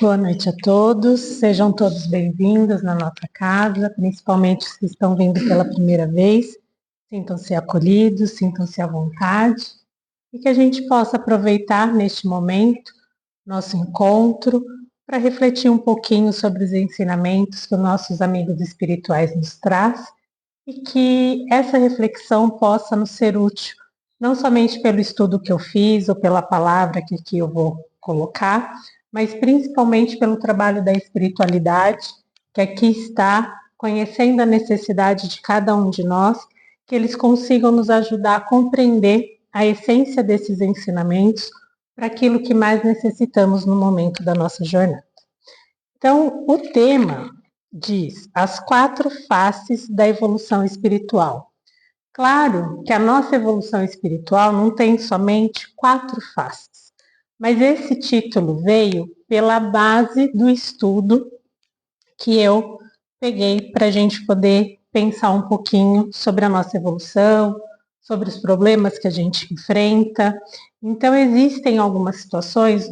Boa noite a todos, sejam todos bem-vindos na nossa casa, principalmente os que estão vindo pela primeira vez. Sintam-se acolhidos, sintam-se à vontade e que a gente possa aproveitar neste momento nosso encontro para refletir um pouquinho sobre os ensinamentos que os nossos amigos espirituais nos trazem e que essa reflexão possa nos ser útil, não somente pelo estudo que eu fiz ou pela palavra que aqui eu vou colocar, mas principalmente pelo trabalho da espiritualidade, que aqui está, conhecendo a necessidade de cada um de nós, que eles consigam nos ajudar a compreender a essência desses ensinamentos para aquilo que mais necessitamos no momento da nossa jornada. Então, o tema diz as 4 faces da evolução espiritual. Claro que a nossa evolução espiritual não tem somente 4 faces, mas esse título veio pela base do estudo que eu peguei para a gente poder pensar um pouquinho sobre a nossa evolução, sobre os problemas que a gente enfrenta. Então, existem algumas situações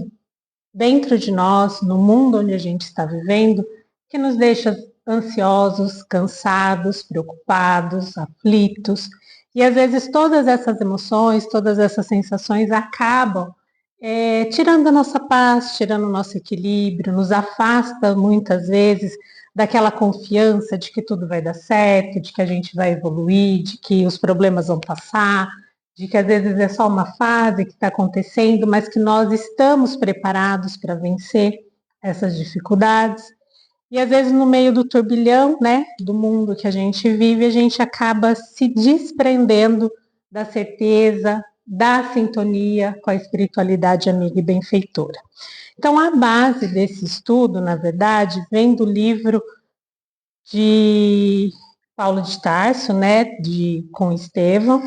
dentro de nós, no mundo onde a gente está vivendo, que nos deixa ansiosos, cansados, preocupados, aflitos. E às vezes todas essas emoções, todas essas sensações acabam tirando a nossa paz, tirando o nosso equilíbrio, nos afasta muitas vezes daquela confiança de que tudo vai dar certo, de que a gente vai evoluir, de que os problemas vão passar, de que às vezes é só uma fase que está acontecendo, mas que nós estamos preparados para vencer essas dificuldades. E às vezes no meio do turbilhão, né, do mundo que a gente vive, a gente acaba se desprendendo da certeza, da sintonia com a espiritualidade amiga e benfeitora. Então a base desse estudo, na verdade, vem do livro de Paulo de Tarso, né, com Estevão.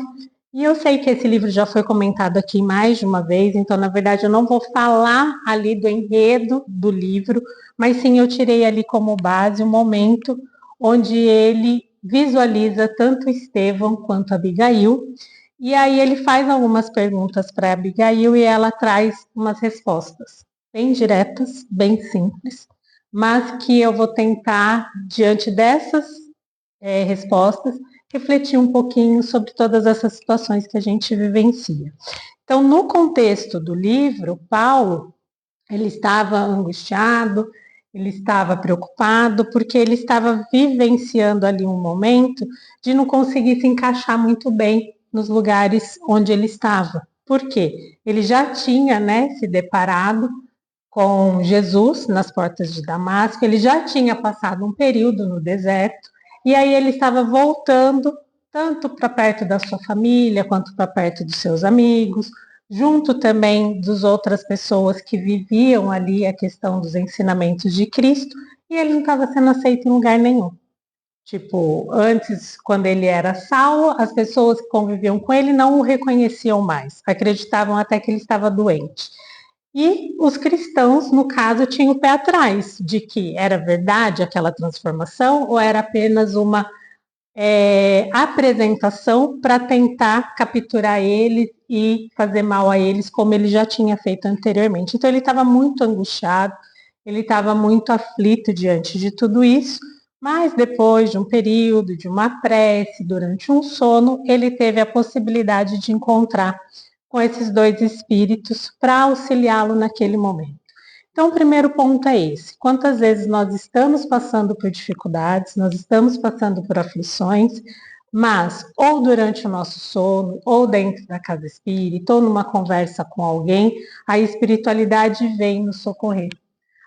E eu sei que esse livro já foi comentado aqui mais de uma vez, então, na verdade, eu não vou falar ali do enredo do livro, mas sim eu tirei ali como base o momento onde ele visualiza tanto Estevão quanto Abigail, e aí ele faz algumas perguntas para Abigail e ela traz umas respostas bem diretas, bem simples, mas que eu vou tentar, diante dessas respostas, refletir um pouquinho sobre todas essas situações que a gente vivencia. Então, no contexto do livro, Paulo, ele estava angustiado, ele estava preocupado, porque ele estava vivenciando ali um momento de não conseguir se encaixar muito bem nos lugares onde ele estava. Por quê? Ele já tinha, se deparado com Jesus nas portas de Damasco, ele já tinha passado um período no deserto, e aí ele estava voltando tanto para perto da sua família, quanto para perto dos seus amigos, junto também das outras pessoas que viviam ali a questão dos ensinamentos de Cristo, e ele não estava sendo aceito em lugar nenhum. Tipo, antes, quando ele era Saulo, as pessoas que conviviam com ele não o reconheciam mais, acreditavam até que ele estava doente. E os cristãos, no caso, tinham o pé atrás de que era verdade aquela transformação ou era apenas uma apresentação para tentar capturar eles e fazer mal a eles, como ele já tinha feito anteriormente. Então ele estava muito angustiado, ele estava muito aflito diante de tudo isso, mas depois de um período, de uma prece, durante um sono, ele teve a possibilidade de encontrar com esses 2 espíritos para auxiliá-lo naquele momento. Então, o primeiro ponto é esse: quantas vezes nós estamos passando por dificuldades, nós estamos passando por aflições, mas ou durante o nosso sono, ou dentro da casa espírita, ou numa conversa com alguém, a espiritualidade vem nos socorrer.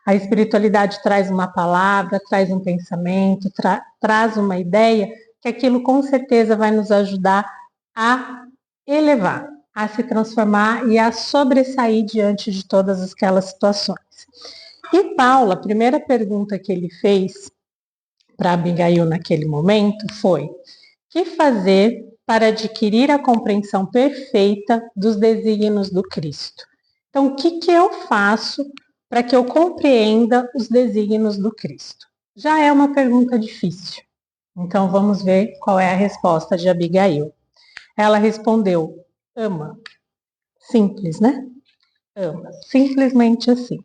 A espiritualidade traz uma palavra, traz um pensamento, traz uma ideia, que aquilo com certeza vai nos ajudar a elevar, a se transformar e a sobressair diante de todas aquelas situações. E Paulo, a primeira pergunta que ele fez para Abigail naquele momento foi: que fazer para adquirir a compreensão perfeita dos desígnios do Cristo? Então, o que eu faço para que eu compreenda os desígnios do Cristo? Já é uma pergunta difícil. Então, vamos ver qual é a resposta de Abigail. Ela respondeu: ama. Simples, né? Ama. Simplesmente assim.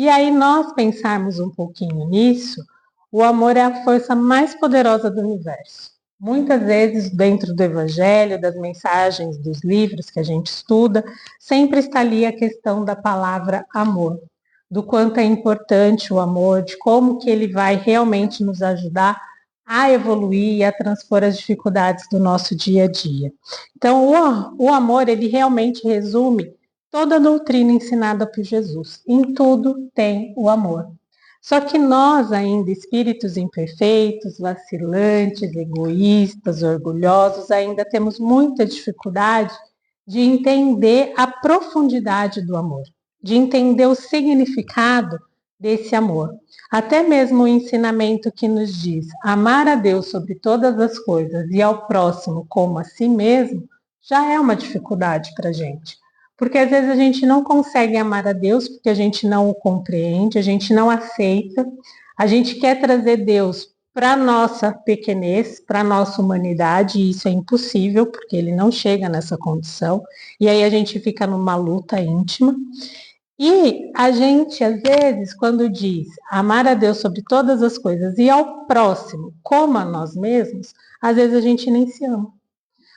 E aí nós pensarmos um pouquinho nisso, o amor é a força mais poderosa do universo. Muitas vezes, dentro do Evangelho, das mensagens, dos livros que a gente estuda, sempre está ali a questão da palavra amor, do quanto é importante o amor, de como que ele vai realmente nos ajudar a evoluir e a transpor as dificuldades do nosso dia a dia. Então, o amor, ele realmente resume toda a doutrina ensinada por Jesus. Em tudo tem o amor. Só que nós, ainda espíritos imperfeitos, vacilantes, egoístas, orgulhosos, ainda temos muita dificuldade de entender a profundidade do amor, de entender o significado desse amor. Até mesmo o ensinamento que nos diz amar a Deus sobre todas as coisas e ao próximo como a si mesmo, já é uma dificuldade para a gente. Porque às vezes a gente não consegue amar a Deus porque a gente não o compreende, a gente não aceita, a gente quer trazer Deus para a nossa pequenez, para a nossa humanidade, e isso é impossível, porque ele não chega nessa condição, e aí a gente fica numa luta íntima. E a gente, às vezes, quando diz amar a Deus sobre todas as coisas e ao próximo como a nós mesmos, às vezes a gente nem se ama.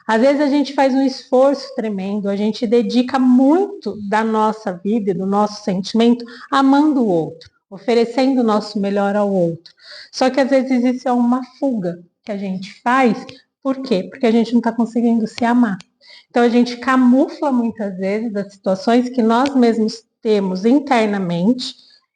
Às vezes a gente faz um esforço tremendo, a gente dedica muito da nossa vida e do nosso sentimento amando o outro, oferecendo o nosso melhor ao outro. Só que às vezes isso é uma fuga que a gente faz, por quê? Porque a gente não está conseguindo se amar. Então a gente camufla muitas vezes as situações que nós mesmos temos internamente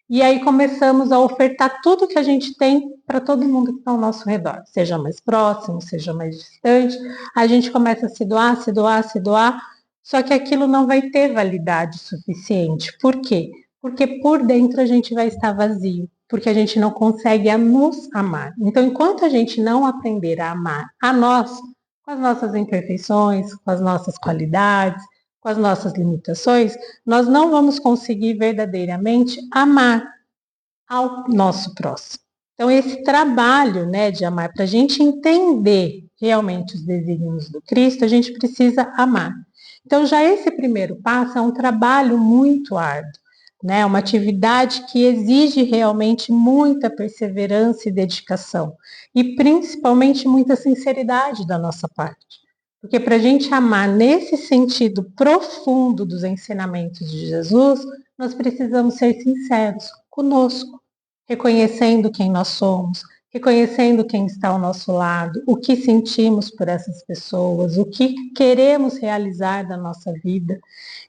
e aí começamos a ofertar tudo que a gente tem para todo mundo que está ao nosso redor, seja mais próximo, seja mais distante. A gente começa a se doar, se doar, se doar, só que aquilo não vai ter validade suficiente. Por quê? Porque por dentro a gente vai estar vazio, porque a gente não consegue nos amar. Então, enquanto a gente não aprender a amar a nós, com as nossas imperfeições, com as nossas qualidades, com as nossas limitações, nós não vamos conseguir verdadeiramente amar ao nosso próximo. Então, esse trabalho, né, de amar, para a gente entender realmente os desígnios do Cristo, a gente precisa amar. Então, já esse primeiro passo é um trabalho muito árduo, né, uma atividade que exige realmente muita perseverança e dedicação, e principalmente muita sinceridade da nossa parte. Porque para a gente amar nesse sentido profundo dos ensinamentos de Jesus, nós precisamos ser sinceros conosco, reconhecendo quem nós somos, reconhecendo quem está ao nosso lado, o que sentimos por essas pessoas, o que queremos realizar da nossa vida.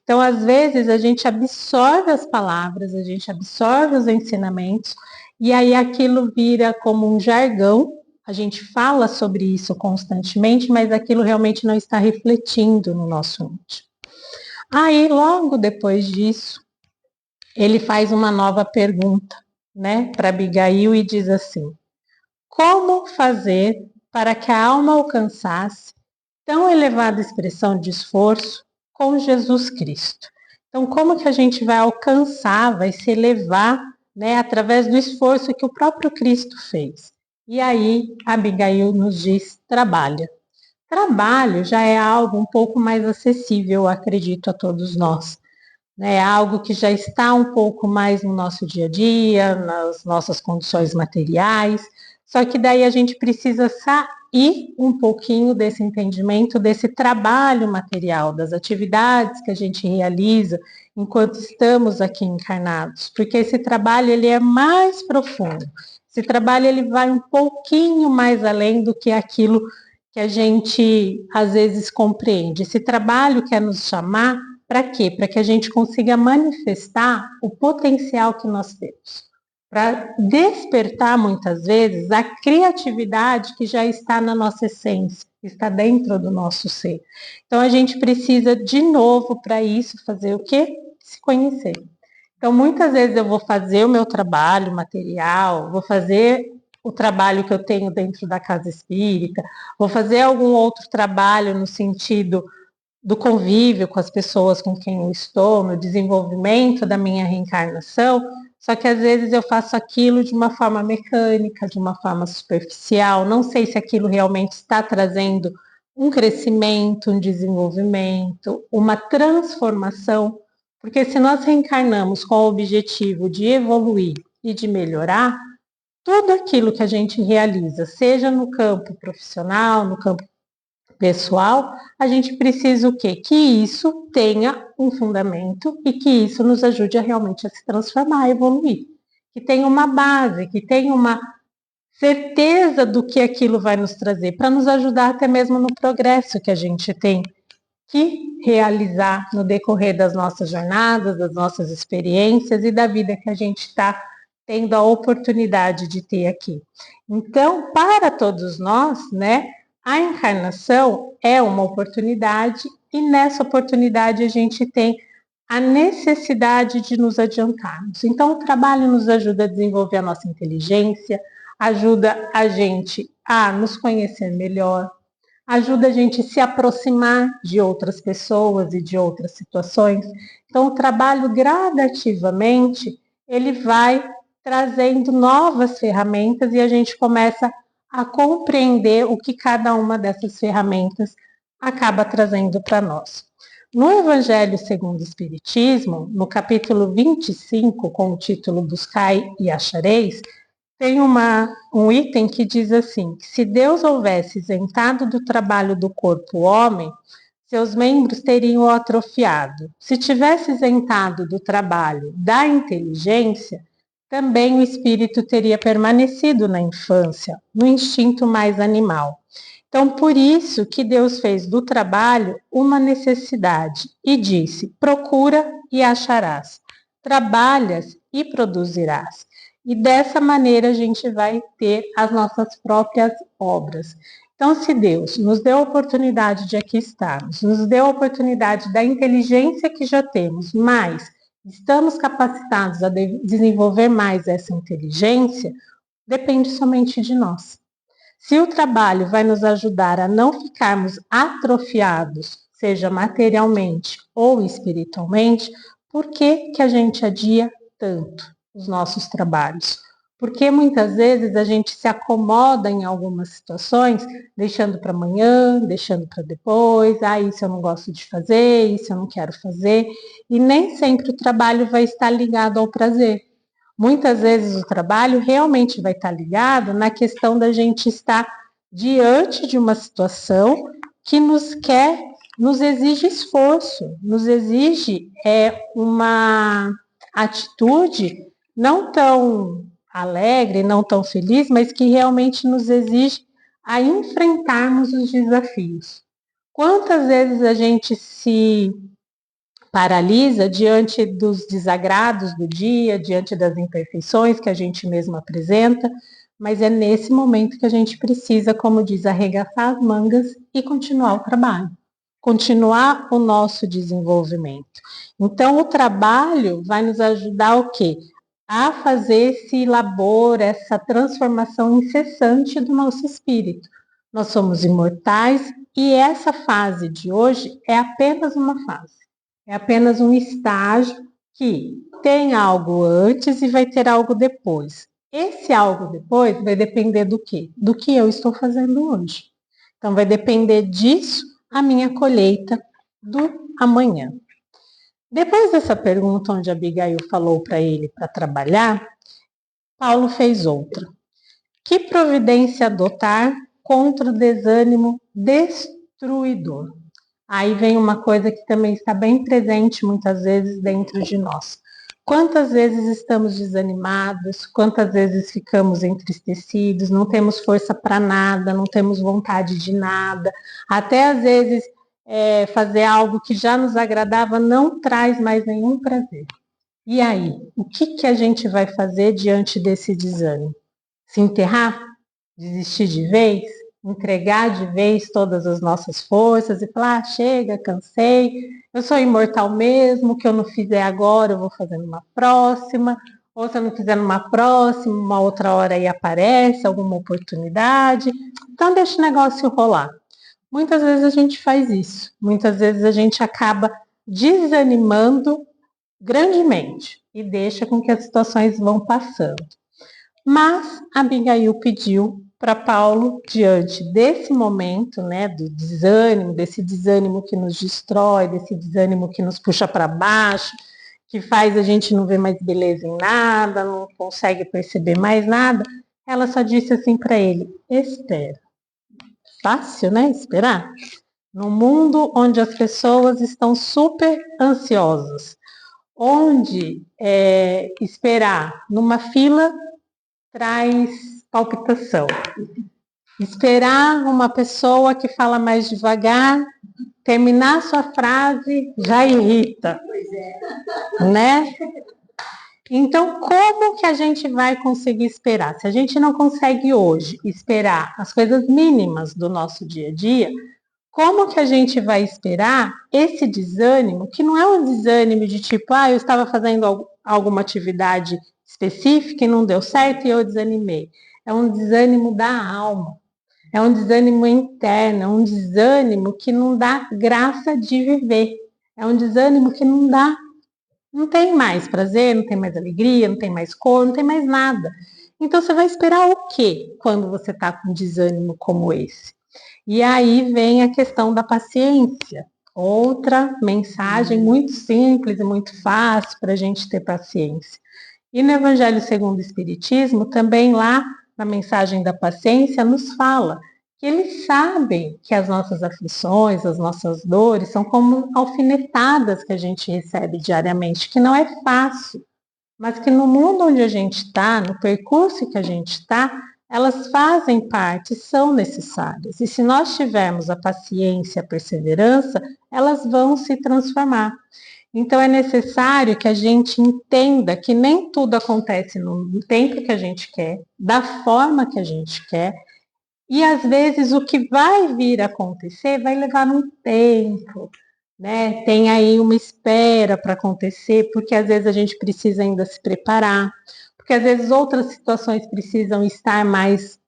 Então, às vezes, a gente absorve as palavras, a gente absorve os ensinamentos, e aí aquilo vira como um jargão. A gente fala sobre isso constantemente, mas aquilo realmente não está refletindo no nosso íntimo. Aí, logo depois disso, ele faz uma nova pergunta, né, para Abigail e diz assim: como fazer para que a alma alcançasse tão elevada expressão de esforço com Jesus Cristo? Então, como que a gente vai alcançar, vai se elevar, né, através do esforço que o próprio Cristo fez? E aí, Abigail nos diz: trabalha. Trabalho já é algo um pouco mais acessível, eu acredito, a todos nós, né? Algo que já está um pouco mais no nosso dia a dia, nas nossas condições materiais, só que daí a gente precisa sair um pouquinho desse entendimento, desse trabalho material, das atividades que a gente realiza enquanto estamos aqui encarnados, porque esse trabalho ele é mais profundo, esse trabalho ele vai um pouquinho mais além do que aquilo que a gente às vezes compreende. Esse trabalho quer nos chamar para quê? Para que a gente consiga manifestar o potencial que nós temos. Para despertar, muitas vezes, a criatividade que já está na nossa essência, que está dentro do nosso ser. Então, a gente precisa, de novo, para isso, fazer o quê? Se conhecer. Então, muitas vezes eu vou fazer o meu trabalho material, vou fazer o trabalho que eu tenho dentro da casa espírita, vou fazer algum outro trabalho no sentido do convívio com as pessoas com quem eu estou, no desenvolvimento da minha reencarnação, só que às vezes eu faço aquilo de uma forma mecânica, de uma forma superficial, não sei se aquilo realmente está trazendo um crescimento, um desenvolvimento, uma transformação Porque se nós reencarnamos com o objetivo de evoluir e de melhorar, tudo aquilo que a gente realiza, seja no campo profissional, no campo pessoal, a gente precisa o quê? Que isso tenha um fundamento e que isso nos ajude a realmente a se transformar, a evoluir. Que tenha uma base, que tenha uma certeza do que aquilo vai nos trazer, para nos ajudar até mesmo no progresso que a gente tem que realizar no decorrer das nossas jornadas, das nossas experiências e da vida que a gente está tendo a oportunidade de ter aqui. Então, para todos nós, né, a encarnação é uma oportunidade e nessa oportunidade a gente tem a necessidade de nos adiantarmos. Então, o trabalho nos ajuda a desenvolver a nossa inteligência, ajuda a gente a nos conhecer melhor, ajuda a gente a se aproximar de outras pessoas e de outras situações. Então, o trabalho gradativamente, ele vai trazendo novas ferramentas e a gente começa a compreender o que cada uma dessas ferramentas acaba trazendo para nós. No Evangelho segundo o Espiritismo, no capítulo 25, com o título Buscai e Achareis, tem um item que diz assim, que se Deus houvesse isentado do trabalho do corpo homem, seus membros teriam o atrofiado. Se tivesse isentado do trabalho da inteligência, também o espírito teria permanecido na infância, no instinto mais animal. Então, por isso que Deus fez do trabalho uma necessidade e disse: procura e acharás, trabalhas e produzirás. E dessa maneira a gente vai ter as nossas próprias obras. Então, se Deus nos deu a oportunidade de aqui estarmos, nos deu a oportunidade da inteligência que já temos, mas estamos capacitados a desenvolver mais essa inteligência, depende somente de nós. Se o trabalho vai nos ajudar a não ficarmos atrofiados, seja materialmente ou espiritualmente, por que que a gente adia tanto os nossos trabalhos? Porque muitas vezes a gente se acomoda em algumas situações, deixando para amanhã, deixando para depois, isso eu não gosto de fazer, isso eu não quero fazer, e nem sempre o trabalho vai estar ligado ao prazer. Muitas vezes o trabalho realmente vai estar ligado na questão da gente estar diante de uma situação que nos exige esforço, nos exige uma atitude não tão alegre, não tão feliz, mas que realmente nos exige a enfrentarmos os desafios. Quantas vezes a gente se paralisa diante dos desagrados do dia, diante das imperfeições que a gente mesmo apresenta, mas é nesse momento que a gente precisa, como diz, arregaçar as mangas e continuar o trabalho, continuar o nosso desenvolvimento. Então, o trabalho vai nos ajudar o quê? A fazer esse labor, essa transformação incessante do nosso espírito. Nós somos imortais e essa fase de hoje é apenas uma fase. É apenas um estágio que tem algo antes e vai ter algo depois. Esse algo depois vai depender do quê? Do que eu estou fazendo hoje. Então, vai depender disso a minha colheita do amanhã. Depois dessa pergunta, onde Abigail falou para ele para trabalhar, Paulo fez outra. Que providência adotar contra o desânimo destruidor? Aí vem uma coisa que também está bem presente muitas vezes dentro de nós. Quantas vezes estamos desanimados, quantas vezes ficamos entristecidos, não temos força para nada, não temos vontade de nada, até às vezes fazer algo que já nos agradava não traz mais nenhum prazer. E aí, o que a gente vai fazer diante desse desânimo? Se enterrar? Desistir de vez? Entregar de vez todas as nossas forças e falar, chega, cansei, eu sou imortal mesmo, o que eu não fizer agora eu vou fazer numa próxima, ou se eu não fizer numa próxima, uma outra hora aí aparece alguma oportunidade, então deixa o negócio rolar. Muitas vezes a gente faz isso, muitas vezes a gente acaba desanimando grandemente e deixa com que as situações vão passando. Mas Abigail pediu para Paulo, diante desse momento, né, do desânimo, desse desânimo que nos destrói, desse desânimo que nos puxa para baixo, que faz a gente não ver mais beleza em nada, não consegue perceber mais nada. Ela só disse assim para ele: espera. Fácil, né? Esperar. Num mundo onde as pessoas estão super ansiosas, onde esperar numa fila traz palpitação. Esperar uma pessoa que fala mais devagar, terminar sua frase já irrita, né? Então, como que a gente vai conseguir esperar? Se a gente não consegue hoje esperar as coisas mínimas do nosso dia a dia, como que a gente vai esperar esse desânimo, que não é um desânimo de tipo, eu estava fazendo alguma atividade específica e não deu certo e eu desanimei. É um desânimo da alma, é um desânimo interno, é um desânimo que não dá graça de viver, é um desânimo que não tem mais prazer, não tem mais alegria, não tem mais cor, não tem mais nada. Então você vai esperar o quê quando você está com um desânimo como esse? E aí vem a questão da paciência. Outra mensagem muito simples e muito fácil para a gente ter paciência. E no Evangelho segundo o Espiritismo, também lá na mensagem da paciência, nos fala que eles sabem que as nossas aflições, as nossas dores, são como alfinetadas que a gente recebe diariamente, que não é fácil, mas que no mundo onde a gente está, no percurso que a gente está, elas fazem parte, são necessárias. E se nós tivermos a paciência, a perseverança, elas vão se transformar. Então é necessário que a gente entenda que nem tudo acontece no tempo que a gente quer, da forma que a gente quer, e às vezes o que vai vir a acontecer vai levar um tempo, né? Tem aí uma espera para acontecer, porque às vezes a gente precisa ainda se preparar, porque às vezes outras situações precisam estar mais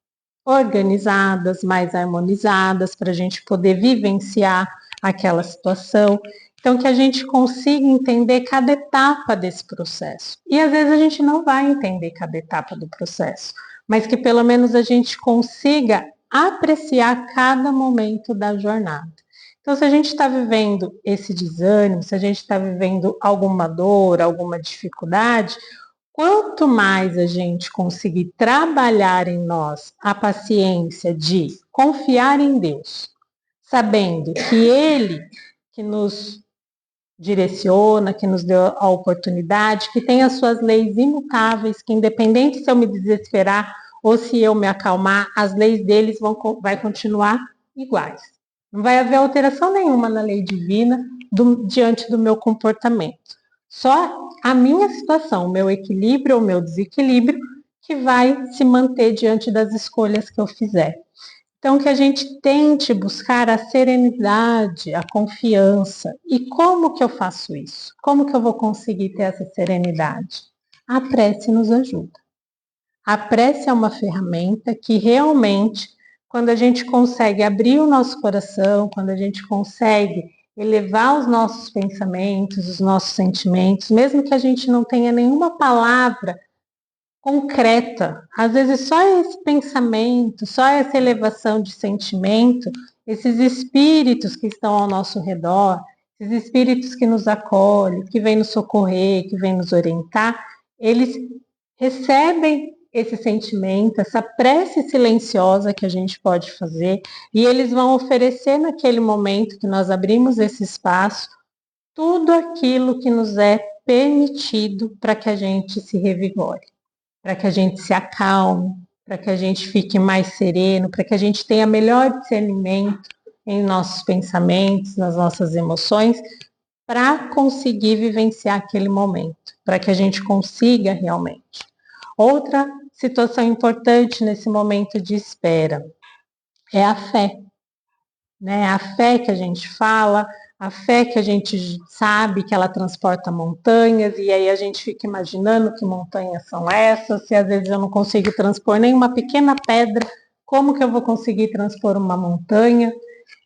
organizadas, mais harmonizadas, para a gente poder vivenciar aquela situação. Então, que a gente consiga entender cada etapa desse processo. E às vezes a gente não vai entender cada etapa do processo, mas que pelo menos a gente consiga apreciar cada momento da jornada. Então, se a gente está vivendo esse desânimo, se a gente está vivendo alguma dor, alguma dificuldade, quanto mais a gente conseguir trabalhar em nós a paciência de confiar em Deus, sabendo que Ele que nos direciona, que nos deu a oportunidade, que tem as suas leis imutáveis, que independente se eu me desesperar ou se eu me acalmar, as leis deles vai continuar iguais. Não vai haver alteração nenhuma na lei divina diante do meu comportamento. Só a minha situação, o meu equilíbrio ou o meu desequilíbrio, que vai se manter diante das escolhas que eu fizer. Então, que a gente tente buscar a serenidade, a confiança. E como que eu faço isso? Como que eu vou conseguir ter essa serenidade? A prece nos ajuda. A prece é uma ferramenta que realmente, quando a gente consegue abrir o nosso coração, quando a gente consegue elevar os nossos pensamentos, os nossos sentimentos, mesmo que a gente não tenha nenhuma palavra concreta. Às vezes só esse pensamento, só essa elevação de sentimento, esses espíritos que estão ao nosso redor, esses espíritos que nos acolhem, que vêm nos socorrer, que vêm nos orientar, eles recebem esse sentimento, essa prece silenciosa que a gente pode fazer, e eles vão oferecer naquele momento que nós abrimos esse espaço tudo aquilo que nos é permitido para que a gente se revigore, para que a gente se acalme, para que a gente fique mais sereno, para que a gente tenha melhor discernimento em nossos pensamentos, nas nossas emoções, para conseguir vivenciar aquele momento, para que a gente consiga realmente. Outra situação importante nesse momento de espera é a fé, né? A fé que a gente fala, a fé que a gente sabe que ela transporta montanhas, e aí a gente fica imaginando que montanhas são essas, se às vezes eu não consigo transpor nem uma pequena pedra, como que eu vou conseguir transpor uma montanha?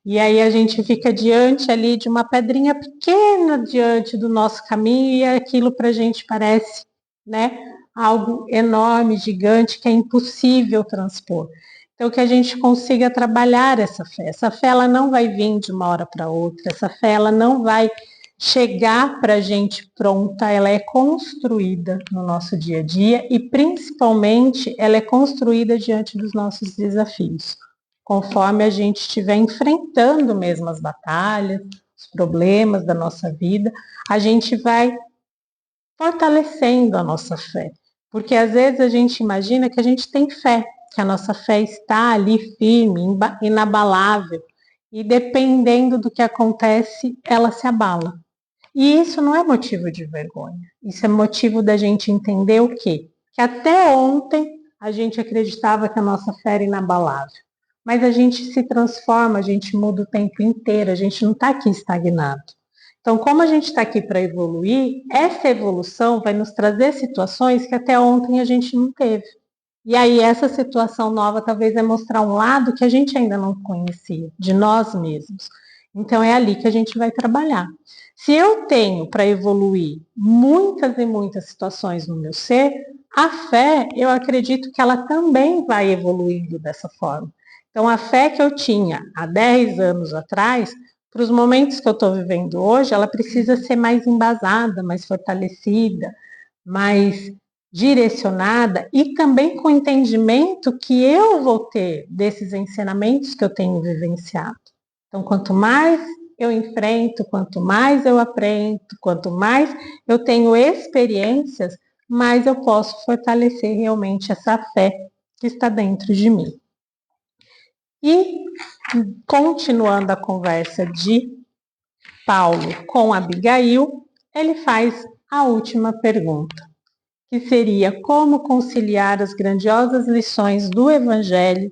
E aí a gente fica diante ali de uma pedrinha pequena diante do nosso caminho, e aquilo para a gente parece, né, algo enorme, gigante, que é impossível transpor. Então, que a gente consiga trabalhar essa fé. Essa fé ela não vai vir de uma hora para outra, essa fé ela não vai chegar para a gente pronta, ela é construída no nosso dia a dia e, principalmente, ela é construída diante dos nossos desafios. Conforme a gente estiver enfrentando mesmo as batalhas, os problemas da nossa vida, a gente vai fortalecendo a nossa fé. Porque às vezes a gente imagina que a gente tem fé, que a nossa fé está ali firme, inabalável, e dependendo do que acontece, ela se abala. E isso não é motivo de vergonha. Isso é motivo da gente entender o quê? Que até ontem a gente acreditava que a nossa fé era inabalável. Mas a gente se transforma, a gente muda o tempo inteiro, a gente não está aqui estagnado. Então, como a gente está aqui para evoluir, essa evolução vai nos trazer situações que até ontem a gente não teve. E aí, essa situação nova talvez é mostrar um lado que a gente ainda não conhecia, de nós mesmos. Então, é ali que a gente vai trabalhar. Se eu tenho para evoluir muitas e muitas situações no meu ser, a fé, eu acredito que ela também vai evoluindo dessa forma. Então, a fé que eu tinha há 10 anos atrás, para os momentos que eu estou vivendo hoje, ela precisa ser mais embasada, mais fortalecida, mais direcionada e também com o entendimento que eu vou ter desses ensinamentos que eu tenho vivenciado. Então, quanto mais eu enfrento, quanto mais eu aprendo, quanto mais eu tenho experiências, mais eu posso fortalecer realmente essa fé que está dentro de mim. E, continuando a conversa de Paulo com Abigail, ele faz a última pergunta, que seria como conciliar as grandiosas lições do Evangelho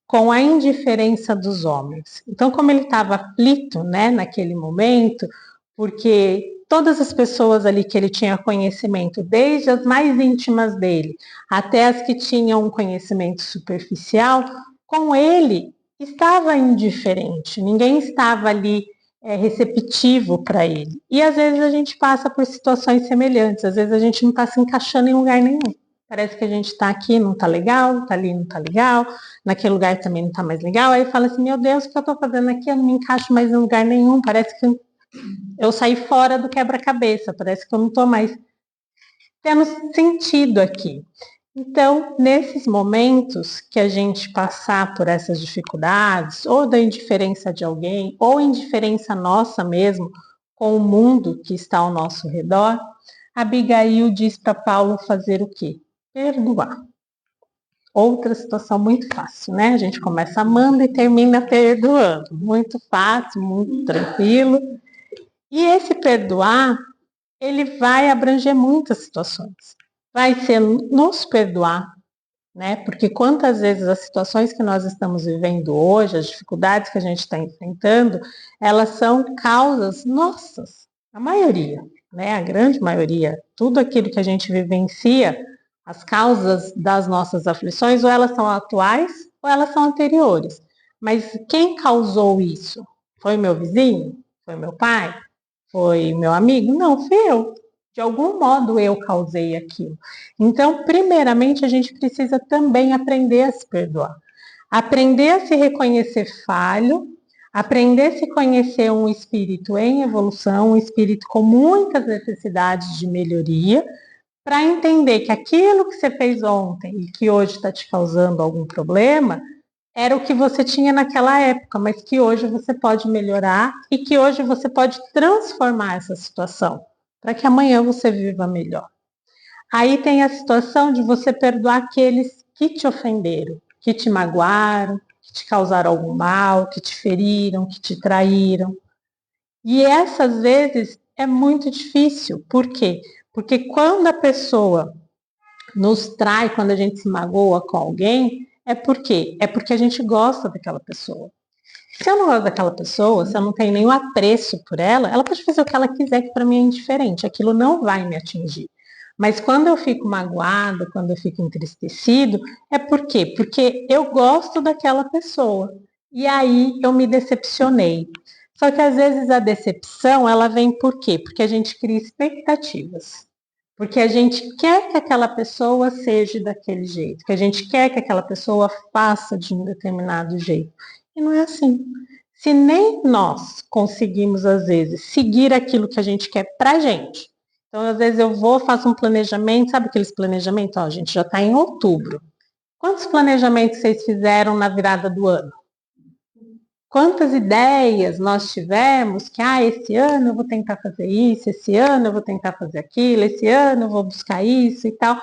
com a indiferença dos homens. Então, como ele estava aflito, né, naquele momento, porque todas as pessoas ali que ele tinha conhecimento, desde as mais íntimas dele, até as que tinham um conhecimento superficial, com ele estava indiferente, ninguém estava ali receptivo para ele. E às vezes a gente passa por situações semelhantes, às vezes a gente não está se encaixando em lugar nenhum. Parece que a gente está aqui, não está legal, está ali, não está legal, naquele lugar também não está mais legal. Aí fala assim, meu Deus, o que eu estou fazendo aqui? Eu não me encaixo mais em lugar nenhum, parece que eu saí fora do quebra-cabeça, parece que eu não estou mais tendo sentido aqui. Então, nesses momentos que a gente passar por essas dificuldades, ou da indiferença de alguém, ou indiferença nossa mesmo, com o mundo que está ao nosso redor, Abigail diz para Paulo fazer o quê? Perdoar. Outra situação muito fácil, né? A gente começa amando e termina perdoando. Muito fácil, muito tranquilo. E esse perdoar, ele vai abranger muitas situações. Vai ser nos perdoar, né? Porque quantas vezes as situações que nós estamos vivendo hoje, as dificuldades que a gente está enfrentando, elas são causas nossas, a maioria, né? A grande maioria, tudo aquilo que a gente vivencia, as causas das nossas aflições, ou elas são atuais ou elas são anteriores. Mas quem causou isso? Foi meu vizinho? Foi meu pai? Foi meu amigo? Não, fui eu. De algum modo eu causei aquilo. Então, primeiramente, a gente precisa também aprender a se perdoar. Aprender a se reconhecer falho, aprender a se conhecer um espírito em evolução, um espírito com muitas necessidades de melhoria, para entender que aquilo que você fez ontem e que hoje está te causando algum problema, era o que você tinha naquela época, mas que hoje você pode melhorar e que hoje você pode transformar essa situação, para que amanhã você viva melhor. Aí tem a situação de você perdoar aqueles que te ofenderam, que te magoaram, que te causaram algum mal, que te feriram, que te traíram. E essas vezes é muito difícil. Por quê? Porque quando a pessoa nos trai, quando a gente se magoa com alguém, é por quê? É porque a gente gosta daquela pessoa. Se eu não gosto daquela pessoa, se eu não tenho nenhum apreço por ela, ela pode fazer o que ela quiser, que para mim é indiferente. Aquilo não vai me atingir. Mas quando eu fico magoado, quando eu fico entristecido, é por quê? Porque eu gosto daquela pessoa. E aí eu me decepcionei. Só que às vezes a decepção, ela vem por quê? Porque a gente cria expectativas. Porque a gente quer que aquela pessoa seja daquele jeito, que a gente quer que aquela pessoa faça de um determinado jeito. E não é assim. Se nem nós conseguimos, às vezes, seguir aquilo que a gente quer pra gente. Então, às vezes, eu vou, faço um planejamento, sabe aqueles planejamentos? Ó, a gente já está em outubro. Quantos planejamentos vocês fizeram na virada do ano? Quantas ideias nós tivemos que, esse ano eu vou tentar fazer isso, esse ano eu vou tentar fazer aquilo, esse ano eu vou buscar isso e tal.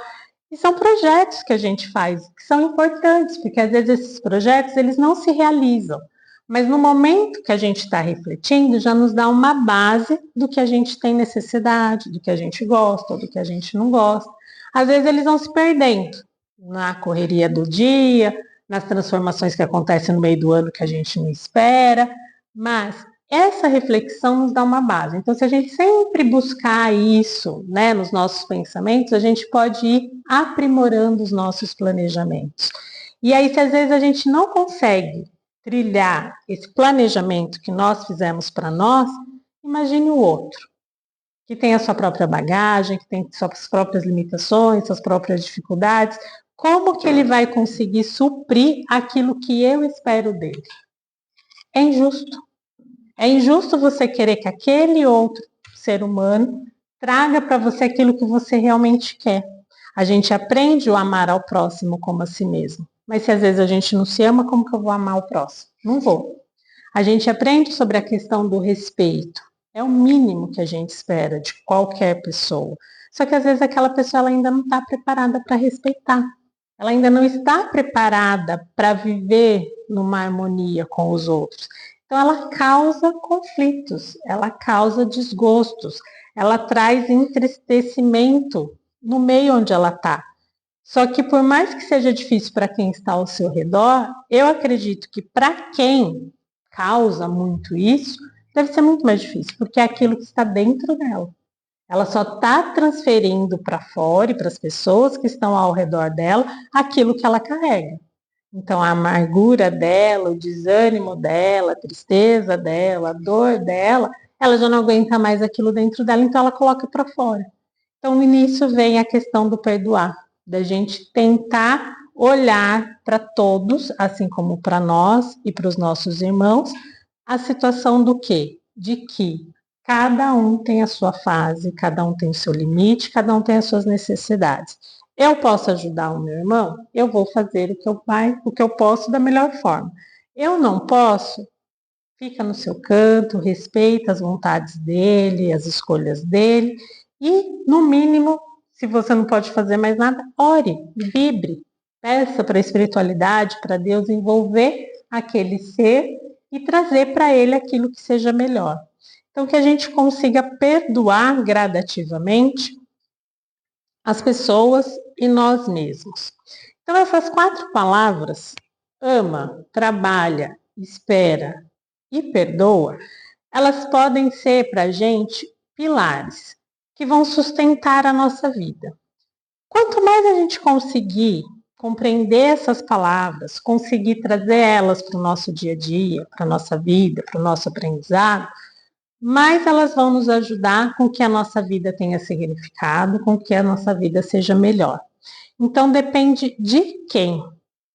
E são projetos que a gente faz, que são importantes, porque às vezes esses projetos, eles não se realizam. Mas no momento que a gente está refletindo, já nos dá uma base do que a gente tem necessidade, do que a gente gosta, do que a gente não gosta. Às vezes eles vão se perdendo na correria do dia, nas transformações que acontecem no meio do ano que a gente não espera, mas essa reflexão nos dá uma base. Então, se a gente sempre buscar isso, né, nos nossos pensamentos, a gente pode ir aprimorando os nossos planejamentos. E aí, se às vezes a gente não consegue trilhar esse planejamento que nós fizemos para nós, imagine o outro, que tem a sua própria bagagem, que tem suas próprias limitações, suas próprias dificuldades. Como que ele vai conseguir suprir aquilo que eu espero dele? É injusto. É injusto você querer que aquele outro ser humano traga para você aquilo que você realmente quer. A gente aprende o amar ao próximo como a si mesmo. Mas se às vezes a gente não se ama, como que eu vou amar o próximo? Não vou. A gente aprende sobre a questão do respeito. É o mínimo que a gente espera de qualquer pessoa. Só que às vezes aquela pessoa ela ainda não está preparada para respeitar. Ela ainda não está preparada para viver numa harmonia com os outros. Então ela causa conflitos, ela causa desgostos, ela traz entristecimento no meio onde ela está. Só que por mais que seja difícil para quem está ao seu redor, eu acredito que para quem causa muito isso, deve ser muito mais difícil, porque é aquilo que está dentro dela. Ela só está transferindo para fora e para as pessoas que estão ao redor dela aquilo que ela carrega. Então, a amargura dela, o desânimo dela, a tristeza dela, a dor dela, ela já não aguenta mais aquilo dentro dela, então ela coloca para fora. Então, nisso vem a questão do perdoar, da gente tentar olhar para todos, assim como para nós e para os nossos irmãos, a situação do quê? De que cada um tem a sua fase, cada um tem o seu limite, cada um tem as suas necessidades. Eu posso ajudar o meu irmão? Eu vou fazer o que eu posso da melhor forma. Eu não posso? Fica no seu canto, respeita as vontades dele, as escolhas dele e, no mínimo, se você não pode fazer mais nada, ore, vibre, peça para a espiritualidade, para Deus envolver aquele ser e trazer para ele aquilo que seja melhor. Então, que a gente consiga perdoar gradativamente as pessoas e nós mesmos. Então, essas 4 palavras, ama, trabalha, espera e perdoa, elas podem ser para a gente pilares que vão sustentar a nossa vida. Quanto mais a gente conseguir compreender essas palavras, conseguir trazer elas para o nosso dia a dia, para a nossa vida, para o nosso aprendizado, mais elas vão nos ajudar com que a nossa vida tenha significado, com que a nossa vida seja melhor. Então depende de quem,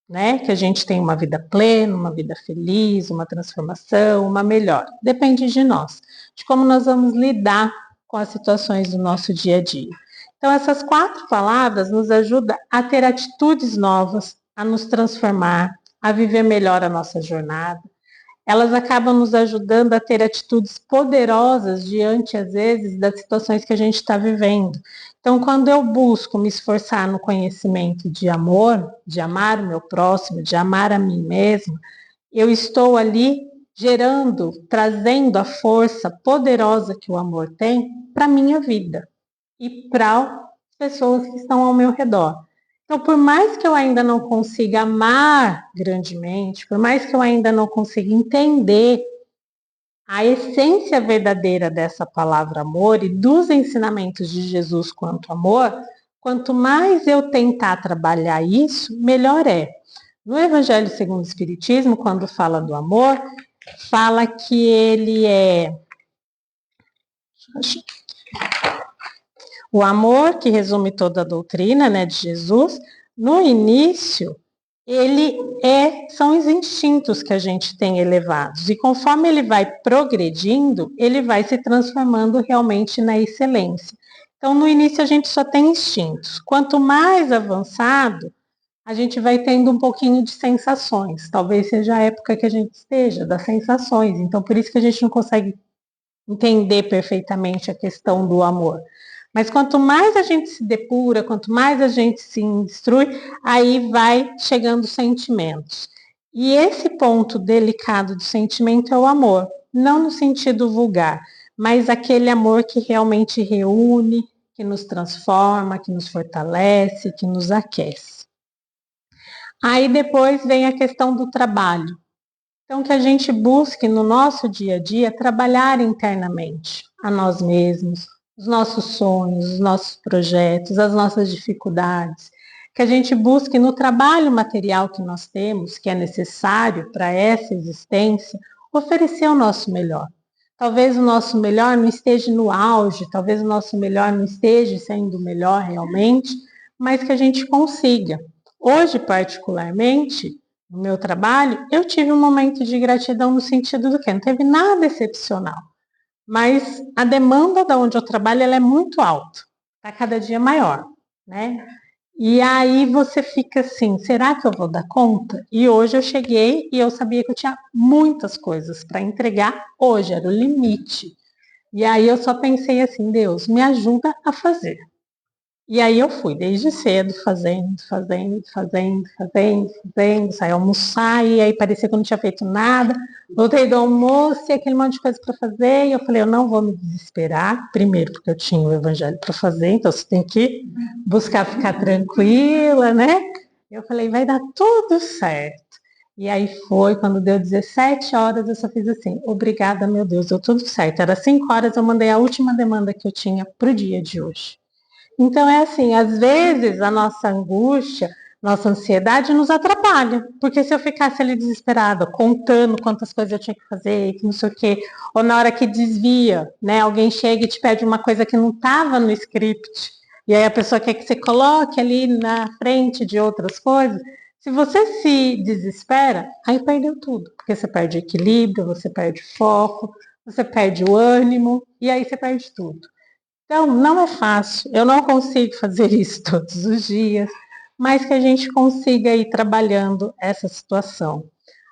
né? Que a gente tenha uma vida plena, uma vida feliz, uma transformação, uma melhor. Depende de nós, de como nós vamos lidar com as situações do nosso dia a dia. Então essas 4 palavras nos ajudam a ter atitudes novas, a nos transformar, a viver melhor a nossa jornada. Elas acabam nos ajudando a ter atitudes poderosas diante, às vezes, das situações que a gente está vivendo. Então, quando eu busco me esforçar no conhecimento de amor, de amar o meu próximo, de amar a mim mesma, eu estou ali gerando, trazendo a força poderosa que o amor tem para a minha vida e para as pessoas que estão ao meu redor. Então, por mais que eu ainda não consiga amar grandemente, por mais que eu ainda não consiga entender a essência verdadeira dessa palavra amor e dos ensinamentos de Jesus quanto amor, quanto mais eu tentar trabalhar isso, melhor é. No Evangelho segundo o Espiritismo, quando fala do amor, fala que ele é o amor que resume toda a doutrina, né, de Jesus. No início, são os instintos que a gente tem elevados. E conforme ele vai progredindo, ele vai se transformando realmente na excelência. Então, no início, a gente só tem instintos. Quanto mais avançado, a gente vai tendo um pouquinho de sensações. Talvez seja a época que a gente esteja, das sensações. Então, por isso que a gente não consegue entender perfeitamente a questão do amor. Mas quanto mais a gente se depura, quanto mais a gente se instrui, aí vai chegando os sentimentos. E esse ponto delicado do sentimento é o amor, não no sentido vulgar, mas aquele amor que realmente reúne, que nos transforma, que nos fortalece, que nos aquece. Aí depois vem a questão do trabalho. Então, que a gente busque no nosso dia a dia trabalhar internamente a nós mesmos, os nossos sonhos, os nossos projetos, as nossas dificuldades. Que a gente busque no trabalho material que nós temos, que é necessário para essa existência, oferecer o nosso melhor. Talvez o nosso melhor não esteja no auge, talvez o nosso melhor não esteja sendo o melhor realmente, mas que a gente consiga. Hoje, particularmente, no meu trabalho, eu tive um momento de gratidão no sentido do que não teve nada excepcional, mas a demanda da onde eu trabalho ela é muito alta, está cada dia maior, né? E aí você fica assim, será que eu vou dar conta? E hoje eu cheguei e eu sabia que eu tinha muitas coisas para entregar, hoje era o limite. E aí eu só pensei assim, Deus, me ajuda a fazer. E aí eu fui desde cedo fazendo, saí almoçar e aí parecia que eu não tinha feito nada. Voltei do almoço e aquele monte de coisa para fazer e eu falei, eu não vou me desesperar, primeiro porque eu tinha o evangelho para fazer, então você tem que buscar ficar tranquila, né? Eu falei, vai dar tudo certo. E aí foi, quando deu 17 horas, eu só fiz assim, obrigada, meu Deus, deu tudo certo. Era 5 horas, eu mandei a última demanda que eu tinha para o dia de hoje. Então é assim, às vezes a nossa angústia, nossa ansiedade nos atrapalha, porque se eu ficasse ali desesperada, contando quantas coisas eu tinha que fazer, que não sei o quê, ou na hora que desvia, né, alguém chega e te pede uma coisa que não estava no script, e aí a pessoa quer que você coloque ali na frente de outras coisas, se você se desespera, aí perdeu tudo, porque você perde o equilíbrio, você perde o foco, você perde o ânimo, e aí você perde tudo. Então, não é fácil, eu não consigo fazer isso todos os dias, mas que a gente consiga ir trabalhando essa situação.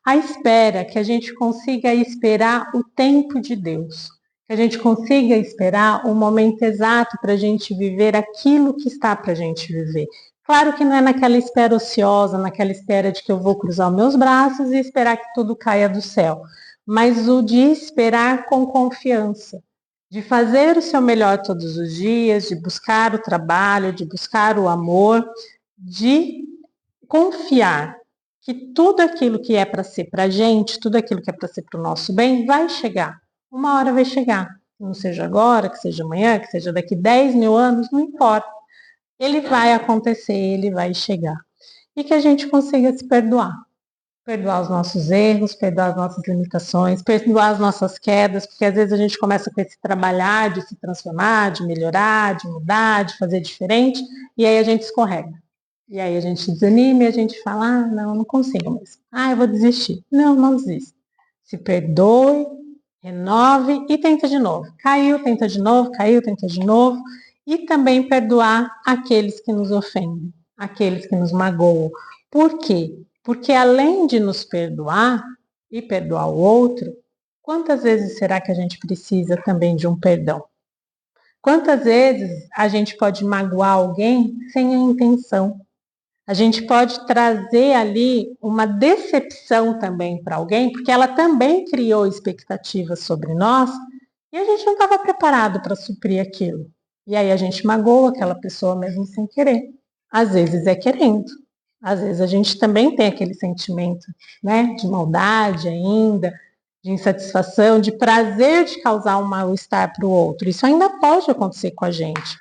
A espera, que a gente consiga esperar o tempo de Deus, que a gente consiga esperar o momento exato para a gente viver aquilo que está para a gente viver. Claro que não é naquela espera ociosa, naquela espera de que eu vou cruzar os meus braços e esperar que tudo caia do céu, mas o de esperar com confiança, de fazer o seu melhor todos os dias, de buscar o trabalho, de buscar o amor, de confiar que tudo aquilo que é para ser para a gente, tudo aquilo que é para ser para o nosso bem, vai chegar. Uma hora vai chegar. Não seja agora, que seja amanhã, que seja daqui 10 mil anos, não importa. Ele vai acontecer, ele vai chegar. E que a gente consiga se perdoar. Perdoar os nossos erros, perdoar as nossas limitações, perdoar as nossas quedas, porque às vezes a gente começa com esse trabalhar de se transformar, de melhorar, de mudar, de fazer diferente, e aí a gente escorrega. E aí a gente desanima e a gente fala, ah, não, não consigo mais. Ah, eu vou desistir. Não, não desista. Se perdoe, renove e tenta de novo. Caiu, tenta de novo, caiu, tenta de novo. E também perdoar aqueles que nos ofendem, aqueles que nos magoam. Por quê? Porque além de nos perdoar e perdoar o outro, quantas vezes será que a gente precisa também de um perdão? Quantas vezes a gente pode magoar alguém sem a intenção? A gente pode trazer ali uma decepção também para alguém, porque ela também criou expectativas sobre nós e a gente não estava preparado para suprir aquilo. E aí a gente magoa aquela pessoa mesmo sem querer. Às vezes é querendo. Às vezes a gente também tem aquele sentimento, né, de maldade ainda, de insatisfação, de prazer de causar um mal-estar para o outro. Isso ainda pode acontecer com a gente.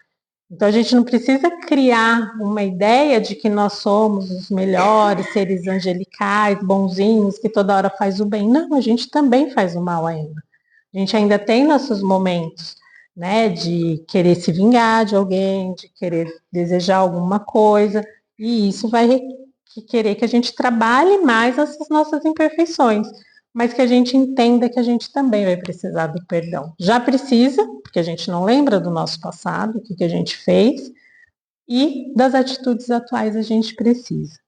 Então a gente não precisa criar uma ideia de que nós somos os melhores seres angelicais, bonzinhos, que toda hora faz o bem. Não, a gente também faz o mal ainda. A gente ainda tem nossos momentos, né, de querer se vingar de alguém, de querer desejar alguma coisa, e isso vai que querer que a gente trabalhe mais essas nossas imperfeições, mas que a gente entenda que a gente também vai precisar do perdão. Já precisa, porque a gente não lembra do nosso passado, o que a gente fez, e das atitudes atuais a gente precisa.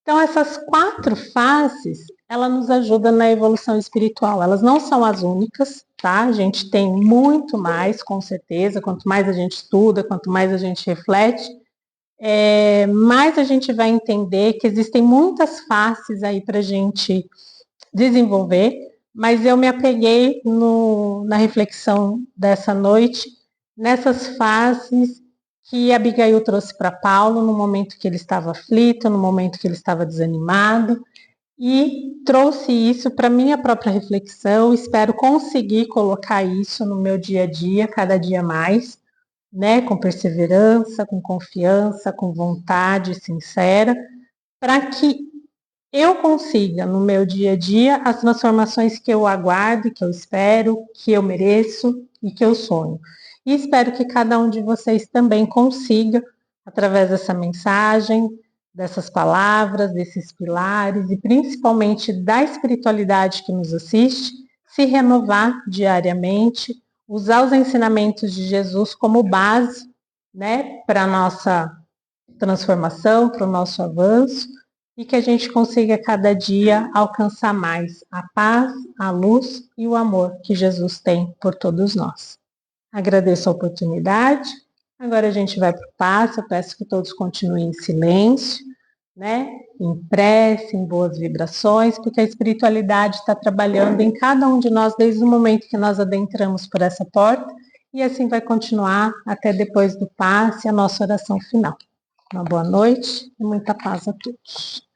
Então, essas 4 faces, ela nos ajuda na evolução espiritual. Elas não são as únicas, tá? A gente tem muito mais, com certeza. Quanto mais a gente estuda, quanto mais a gente reflete, mais a gente vai entender que existem muitas faces aí para a gente desenvolver. Mas eu me apeguei na reflexão dessa noite, nessas faces que Abigail trouxe para Paulo no momento que ele estava aflito, no momento que ele estava desanimado, e trouxe isso para minha própria reflexão. Espero conseguir colocar isso no meu dia a dia, cada dia mais, né? Com perseverança, com confiança, com vontade sincera, para que eu consiga, no meu dia a dia, as transformações que eu aguardo, que eu espero, que eu mereço e que eu sonho. E espero que cada um de vocês também consiga, através dessa mensagem, dessas palavras, desses pilares e principalmente da espiritualidade que nos assiste, se renovar diariamente, usar os ensinamentos de Jesus como base, né, para a nossa transformação, para o nosso avanço, e que a gente consiga cada dia alcançar mais a paz, a luz e o amor que Jesus tem por todos nós. Agradeço a oportunidade. Agora a gente vai para o passo. Eu peço que todos continuem em silêncio, né? Em prece, em boas vibrações, porque a espiritualidade está trabalhando em cada um de nós desde o momento que nós adentramos por essa porta, e assim vai continuar até depois do passe, a nossa oração final. Uma boa noite e muita paz a todos.